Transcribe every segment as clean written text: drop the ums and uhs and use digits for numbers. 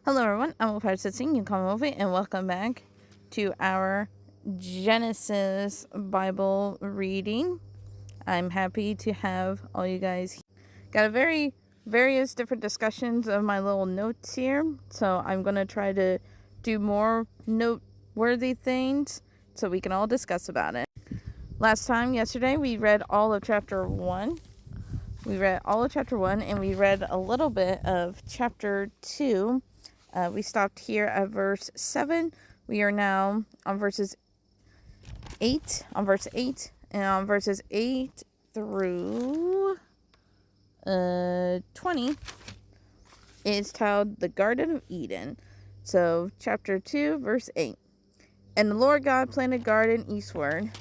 Hello everyone, I'm Wilfred Sitzing, you call me Wolfie, and welcome back to our Genesis Bible reading. I'm happy to have all you guys here. Got a various different discussions of my little notes here, so I'm going to try to do more noteworthy things so we can all discuss about it. Yesterday, we read all of chapter 1. We read all of chapter 1, and we read a little bit of chapter 2. We stopped here at verse 7. We are now on verse 8, and on verses 8 through 20 is titled The Garden of Eden. So, chapter 2, verse 8. And the Lord God planted a garden eastward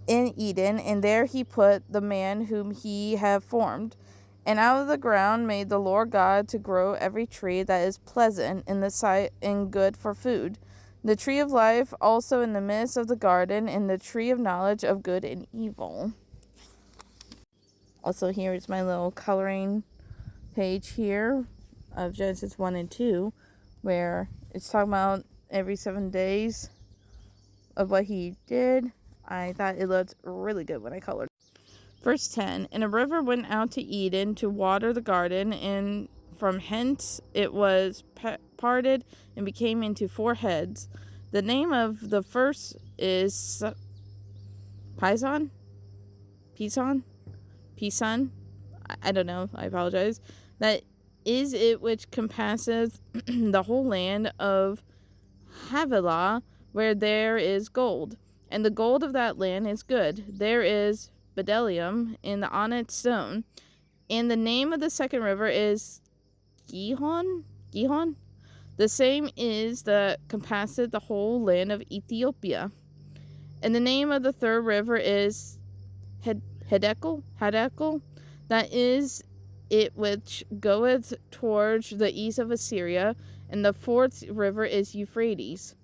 in Eden, and there he put the man whom he had formed. And out of the ground made the Lord God to grow every tree that is pleasant in the sight and good for food, the tree of life also in the midst of the garden, and the tree of knowledge of good and evil. Also, here is my little coloring page here of Genesis 1 and 2, where it's talking about every 7 days of what he did. I thought it looked really good when I colored. Verse 10, And a river went out to Eden to water the garden, and from hence it was parted and became into 4 heads. The name of the first is Pison? I don't know, I apologize. That is it which compasseth the whole land of Havilah, where there is gold. And the gold of that land is good. There is bdellium in the onyx stone. And the name of the second river is Gihon. The same is that compasseth the whole land of Ethiopia. And the name of the third river is Hiddekel. That is it which goeth towards the east of Assyria. And the fourth river is Euphrates.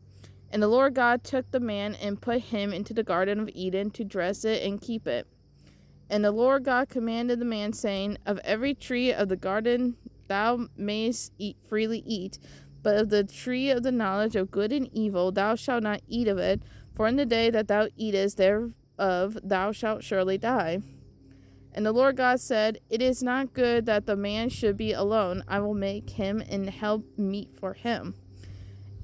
And the Lord God took the man and put him into the garden of Eden to dress it and keep it. And the Lord God commanded the man, saying, Of every tree of the garden thou mayest freely eat, but of the tree of the knowledge of good and evil thou shalt not eat of it, for in the day that thou eatest thereof thou shalt surely die. And the Lord God said, It is not good that the man should be alone. I will make him and help meet for him.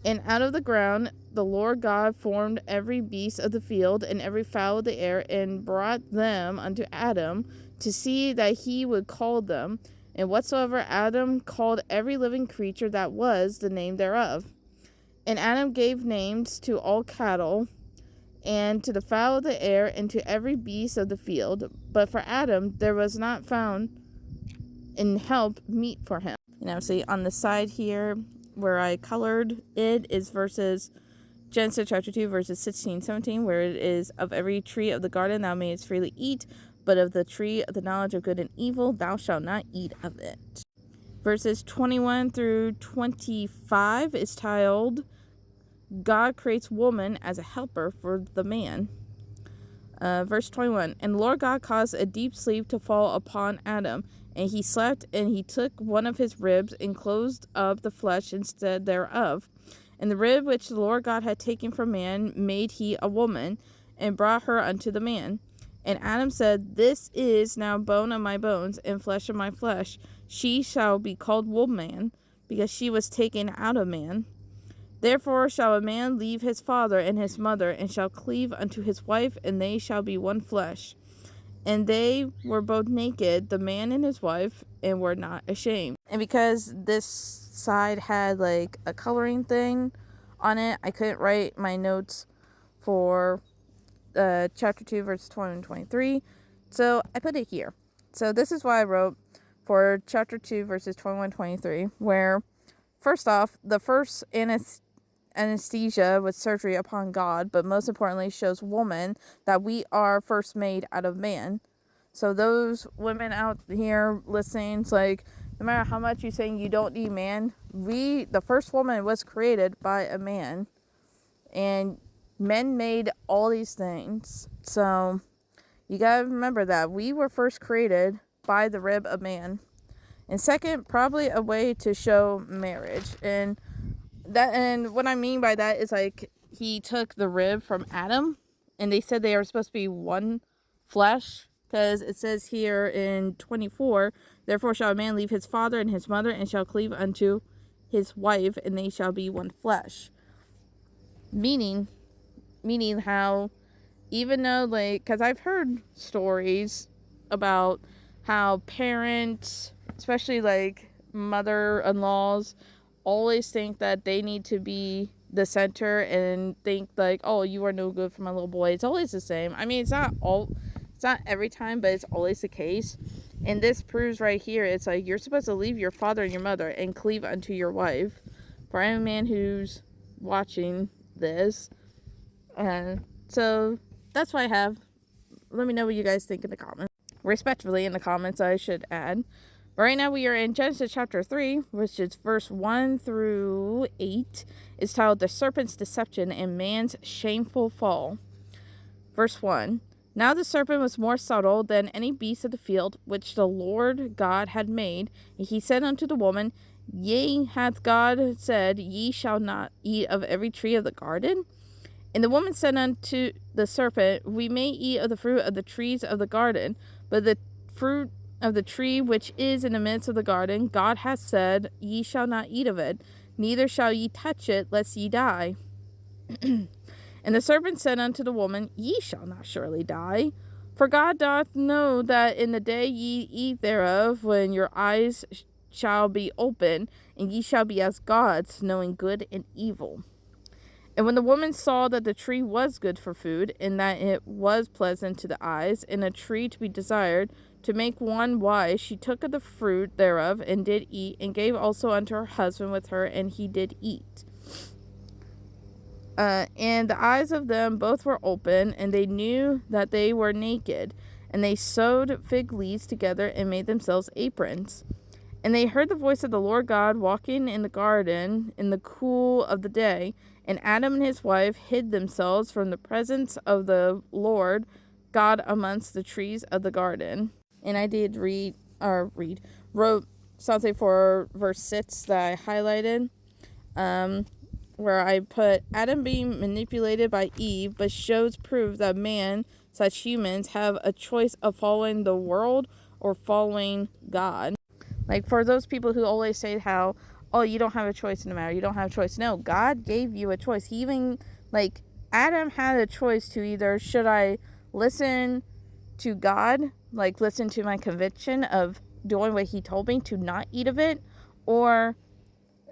And out of the ground the Lord God formed every beast of the field and every fowl of the air, and brought them unto Adam to see that he would call them. And whatsoever Adam called every living creature, that was the name thereof. And Adam gave names to all cattle, and to the fowl of the air, and to every beast of the field. But for Adam there was not found in help meet for him. And obviously on the side here where I colored it is Genesis chapter 2 verses 16, 17, where it is, Of every tree of the garden thou mayest freely eat, but of the tree of the knowledge of good and evil thou shalt not eat of it. Verses 21 through 25 is titled, God creates woman as a helper for the man. Verse 21, And the Lord God caused a deep sleep to fall upon Adam, and he slept, and he took one of his ribs, and closed up the flesh instead thereof. And the rib which the Lord God had taken from man made he a woman, and brought her unto the man. And Adam said, This is now bone of my bones, and flesh of my flesh. She shall be called woman, because she was taken out of man. Therefore shall a man leave his father and his mother, and shall cleave unto his wife, and they shall be one flesh. And they were both naked, the man and his wife, and were not ashamed. And because this side had like a coloring thing on it, I couldn't write my notes for chapter 2, verses 20 and 23. So I put it here. So this is what I wrote for chapter 2, verses 21 and 23, where first off, the first anesthesia with surgery upon God, but most importantly shows woman that we are first made out of man. So those women out here listening, it's like, no matter how much you're saying you don't need man, the first woman was created by a man, and men made all these things. So you gotta remember that we were first created by the rib of man. And second, probably a way to show marriage. And what I mean by that is like he took the rib from Adam, and they said they are supposed to be one flesh, because it says here in 24, therefore shall a man leave his father and his mother and shall cleave unto his wife, and they shall be one flesh. Meaning how, even though, like, because I've heard stories about how parents, especially like mother-in-laws, always think that they need to be the center and think like, oh, you are no good for my little boy. It's always the same. I mean, it's not every time, but it's always the case. And this proves right here, it's like you're supposed to leave your father and your mother and cleave unto your wife. For any man who's watching this, so that's what I have. Let me know what you guys think in the comments. Respectively in the comments, I should add. But right now we are in Genesis chapter 3, which is verse 1 through 8. It's titled The Serpent's Deception and Man's Shameful Fall. Verse 1. Now the serpent was more subtle than any beast of the field which the Lord God had made. And he said unto the woman, Yea, hath God said, Ye shall not eat of every tree of the garden? And the woman said unto the serpent, We may eat of the fruit of the trees of the garden, but the fruit of the tree which is in the midst of the garden, God hath said, Ye shall not eat of it, neither shall ye touch it, lest ye die. And the serpent said unto the woman, Ye shall not surely die. For God doth know that in the day ye eat thereof, when your eyes shall be open, and ye shall be as gods, knowing good and evil. And when the woman saw that the tree was good for food, and that it was pleasant to the eyes, and a tree to be desired, to make one wise, she took of the fruit thereof, and did eat, and gave also unto her husband with her, and he did eat. And the eyes of them both were open, and they knew that they were naked. And they sewed fig leaves together, and made themselves aprons. And they heard the voice of the Lord God walking in the garden in the cool of the day. And Adam and his wife hid themselves from the presence of the Lord God amongst the trees of the garden. And I did wrote something for verse 6 that I highlighted, where I put Adam being manipulated by Eve, but shows proof that man, such humans, have a choice of following the world or following God. Like, for those people who always say how, oh, you don't have a choice in the matter, you don't have a choice. No, God gave you a choice. He even, like, Adam had a choice to either, should I listen to God, like, listen to my conviction of doing what he told me to not eat of it, or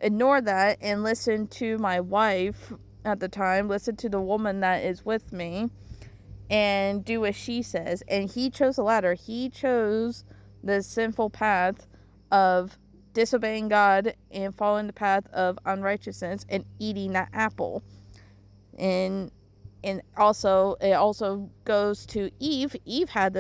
ignore that and listen to my wife at the time, listen to the woman that is with me, and do what she says. And he chose the latter. He chose the sinful path of disobeying God and following the path of unrighteousness and eating that apple. And also, it also goes to Eve. Eve had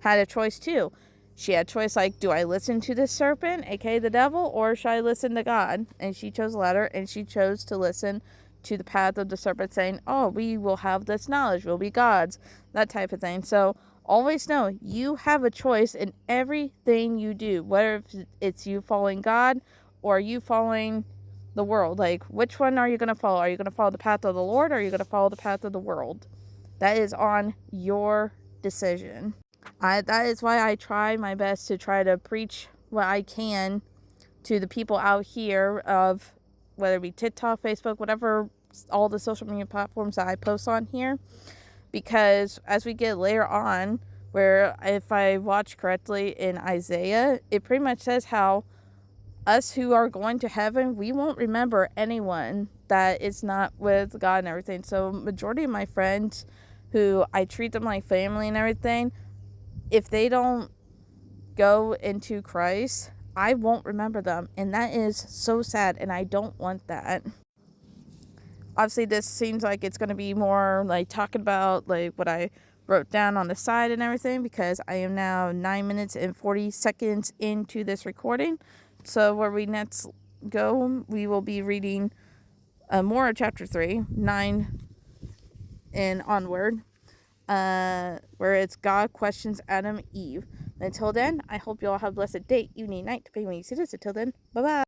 a choice too. She had a choice, like, do I listen to the serpent, aka the devil, or should I listen to God? And she chose the latter, and she chose to listen to the path of the serpent, saying, oh, we will have this knowledge, we'll be gods, that type of thing. So always know you have a choice in everything you do, whether it's you following God or you following the world. Like, which one are you going to follow? Are you going to follow the path of the Lord, or are you going to follow the path of the world? That is on your decision. That is why I try my best to try to preach what I can to the people out here, of whether it be TikTok, Facebook, whatever, all the social media platforms that I post on here. Because as we get later on, where if I watch correctly in Isaiah, it pretty much says how us who are going to heaven, we won't remember anyone that is not with God and everything. So majority of my friends, who I treat them like family and everything, if they don't go into Christ, I won't remember them. And that is so sad, and I don't want that. Obviously, this seems like it's going to be more like talking about like what I wrote down on the side and everything, because I am now 9 minutes and 40 seconds into this recording. So where we next go, we will be reading more of chapter 3, 9 and onward, where it's God questions Adam and Eve. Until then, I hope you all have a blessed day, evening, night, depending when you see this. Until then, bye bye.